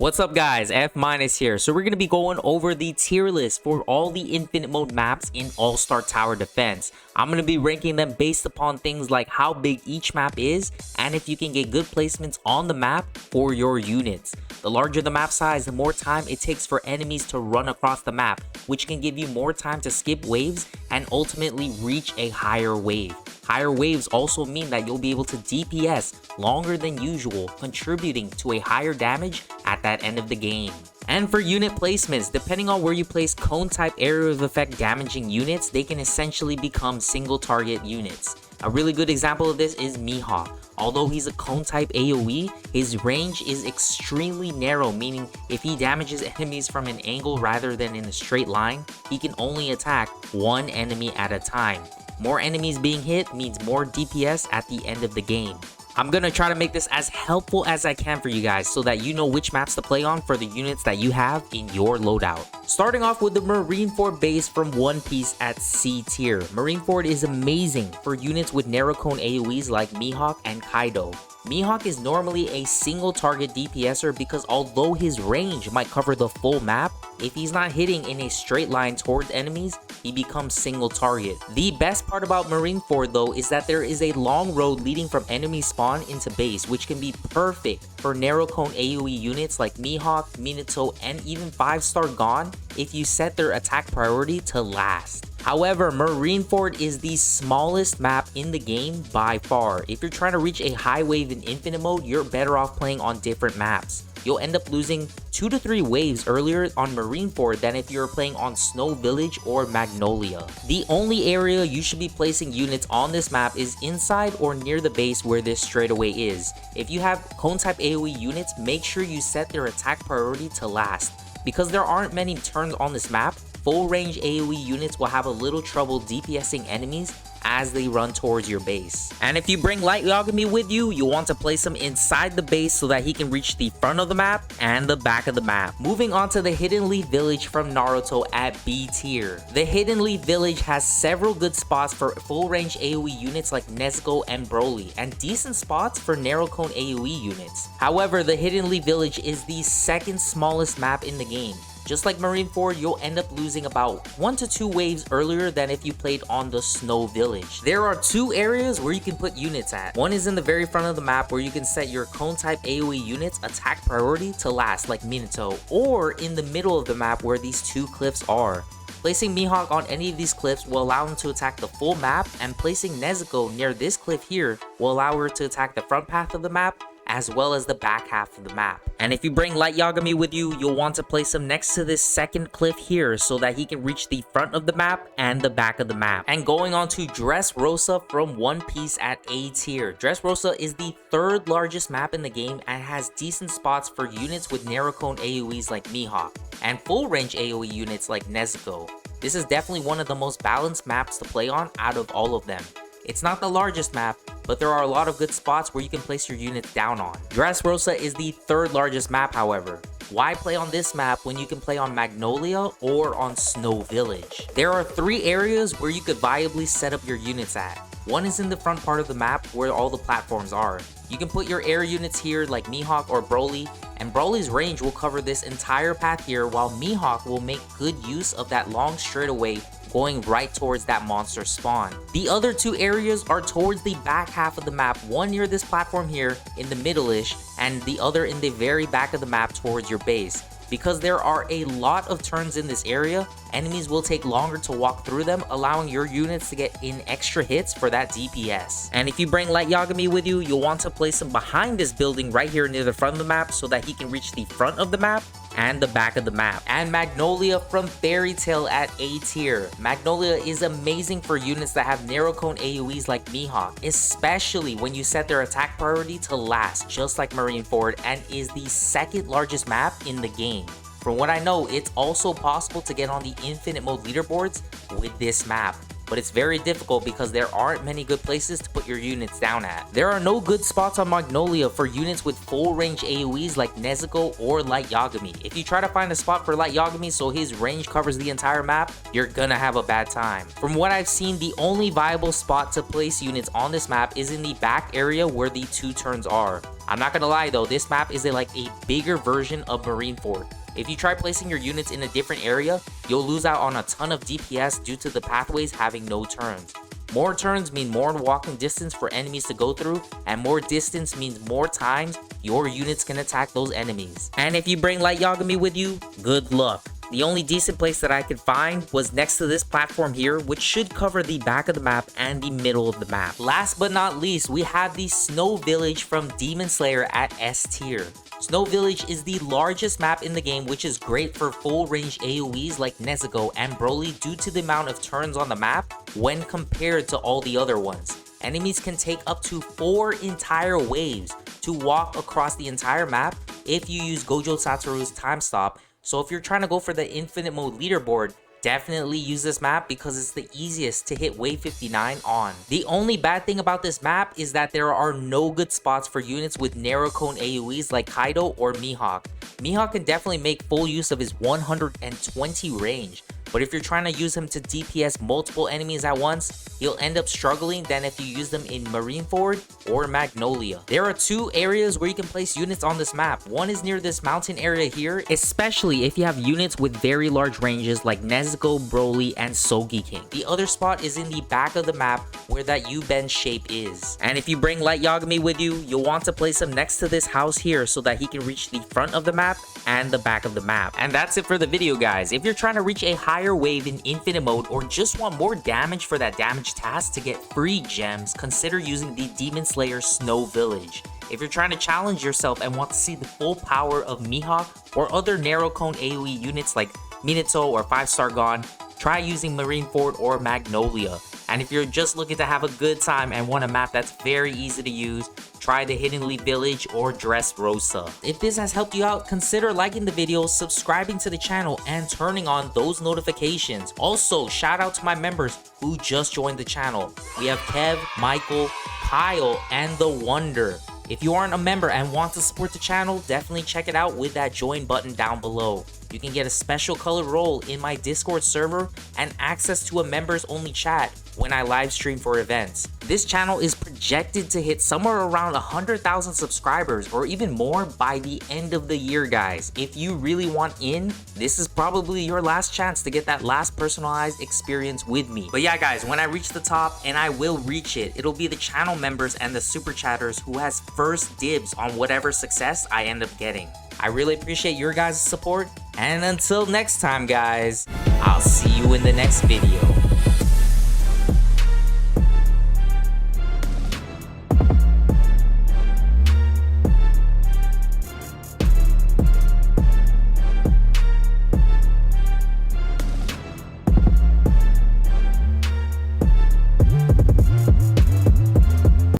What's up guys, F- here. So we're going to be going over the tier list for all the infinite mode maps in All-Star Tower Defense. I'm going to be ranking them based upon things like how big each map is and if you can get good placements on the map for your units. The larger the map size, the more time it takes for enemies to run across the map, which can give you more time to skip waves and ultimately reach a higher wave. Higher waves also mean that you'll be able to DPS longer than usual, contributing to a higher damage at that end of the game. And for unit placements, depending on where you place cone type area of effect damaging units, they can essentially become single target units. A really good example of this is Mihawk. Although he's a cone type AoE, his range is extremely narrow, meaning if he damages enemies from an angle rather than in a straight line, he can only attack one enemy at a time. More enemies being hit means more DPS at the end of the game. I'm gonna try to make this as helpful as I can for you guys so that you know which maps to play on for the units that you have in your loadout. Starting off with the Marineford base from One Piece at C tier. Marineford is amazing for units with narrow cone AoEs like Mihawk and Kaido. Mihawk is normally a single target DPSer because although his range might cover the full map, if he's not hitting in a straight line towards enemies, he becomes single target. The best part about Marineford though is that there is a long road leading from enemy spawn into base, which can be perfect for narrow cone AoE units like Mihawk, Minato, and even 5-star Gon if you set their attack priority to last. However, Marineford is the smallest map in the game by far. If you're trying to reach a high wave in infinite mode, you're better off playing on different maps. You'll end up losing 2 to 3 waves earlier on Marineford than if you're playing on Snow Village or Magnolia. The only area you should be placing units on this map is inside or near the base where this straightaway is. If you have cone type AoE units, make sure you set their attack priority to last. Because there aren't many turns on this map, full range AoE units will have a little trouble DPSing enemies as they run towards your base. And if you bring Light Yagami with you, you want to place him inside the base so that he can reach the front of the map and the back of the map. Moving on to the Hidden Leaf Village from Naruto at B tier. The Hidden Leaf Village has several good spots for full range AoE units like Nezuko and Broly, and decent spots for narrow cone AoE units. However, the Hidden Leaf Village is the second smallest map in the game. Just like Marineford, you'll end up losing about 1 to 2 waves earlier than if you played on the Snow Village. There are 2 areas where you can put units at. One is in the very front of the map where you can set your cone type AoE units attack priority to last like Minato, or in the middle of the map where these 2 cliffs are. Placing Mihawk on any of these cliffs will allow him to attack the full map, and placing Nezuko near this cliff here will allow her to attack the front path of the map as well as the back half of the map. And if you bring Light Yagami with you, you'll want to place him next to this second cliff here so that he can reach the front of the map and the back of the map. And going on to DRESSROSA from One Piece at A tier. DRESSROSA is the 3rd largest map in the game and has decent spots for units with narrow cone AoEs like Mihawk and full range AoE units like Nezuko. This is definitely one of the most balanced maps to play on out of all of them. It's not the largest map, but there are a lot of good spots where you can place your units down on. DRESSROSA is the 3rd largest map, however. Why play on this map when you can play on Magnolia or on Snow Village? There are 3 areas where you could viably set up your units at. One is in the front part of the map where all the platforms are. You can put your air units here like Mihawk or Broly, and Broly's range will cover this entire path here while Mihawk will make good use of that long straightaway going right towards that monster spawn. The other 2 areas are towards the back half of the map, one near this platform here in the middle-ish and the other in the very back of the map towards your base. Because there are a lot of turns in this area, enemies will take longer to walk through them, allowing your units to get in extra hits for that DPS. And if you bring Light Yagami with you, you'll want to place him behind this building right here near the front of the map so that he can reach the front of the map and the back of the map. And Magnolia from Fairy Tail at A tier. Magnolia is amazing for units that have narrow cone AoEs like Mihawk, especially when you set their attack priority to last, just like Marineford, and is the 2nd largest map in the game. From what I know, it's also possible to get on the infinite mode leaderboards with this map, but it's very difficult because there aren't many good places to put your units down at. There are no good spots on Magnolia for units with full range AoEs like Nezuko or Light Yagami. If you try to find a spot for Light Yagami so his range covers the entire map, you're gonna have a bad time. From what I've seen, the only viable spot to place units on this map is in the back area where the 2 turns are. I'm not gonna lie though, this map is like a bigger version of Marineford. If you try placing your units in a different area, you'll lose out on a ton of DPS due to the pathways having no turns. More turns mean more walking distance for enemies to go through, and more distance means more times your units can attack those enemies. And if you bring Light Yagami with you, good luck. The only decent place that I could find was next to this platform here, which should cover the back of the map and the middle of the map. Last but not least, we have the Snow Village from Demon Slayer at S tier. Snow Village is the largest map in the game, which is great for full range AoEs like Nezuko and Broly due to the amount of turns on the map when compared to all the other ones. Enemies can take up to 4 entire waves to walk across the entire map if you use Gojo Satoru's time stop. So if you're trying to go for the infinite mode leaderboard, definitely use this map because it's the easiest to hit wave 59 on. The only bad thing about this map is that there are no good spots for units with narrow cone AoEs like Kaido or Mihawk. Mihawk can definitely make full use of his 120 range, but if you're trying to use him to DPS multiple enemies at once, you'll end up struggling than if you use them in Marineford or Magnolia. There are 2 areas where you can place units on this map. One is near this mountain area here, especially if you have units with very large ranges like Nezuko, Broly, and Sogeking. The other spot is in the back of the map where that U-bend shape is. And if you bring Light Yagami with you, you'll want to place him next to this house here so that he can reach the front of the map and the back of the map. And that's it for the video, guys. If you're trying to reach a higher wave in infinite mode or just want more damage for that damage task to get free gems, consider using the Demon Slayer Snow Village. If you're trying to challenge yourself and want to see the full power of Mihawk or other narrow cone AoE units like Minato or 5-star Gon, try using Marineford or Magnolia. And if you're just looking to have a good time and want a map that's very easy to use, try the Hidden Leaf Village or DRESSROSA. If this has helped you out, consider liking the video, subscribing to the channel, and turning on those notifications. Also, shout out to my members who just joined the channel. We have Kev, Michael, Kyle, and The Wonder. If you aren't a member and want to support the channel, definitely check it out with that join button down below. You can get a special colored role in my Discord server and access to a members only chat when I live stream for events. This channel is projected to hit somewhere around 100,000 subscribers or even more by the end of the year, guys. If you really want in, this is probably your last chance to get that last personalized experience with me. But yeah, guys, when I reach the top, and I will reach it, it'll be the channel members and the super chatters who has first dibs on whatever success I end up getting. I really appreciate your guys' support, and until next time, guys, I'll see you in the next video.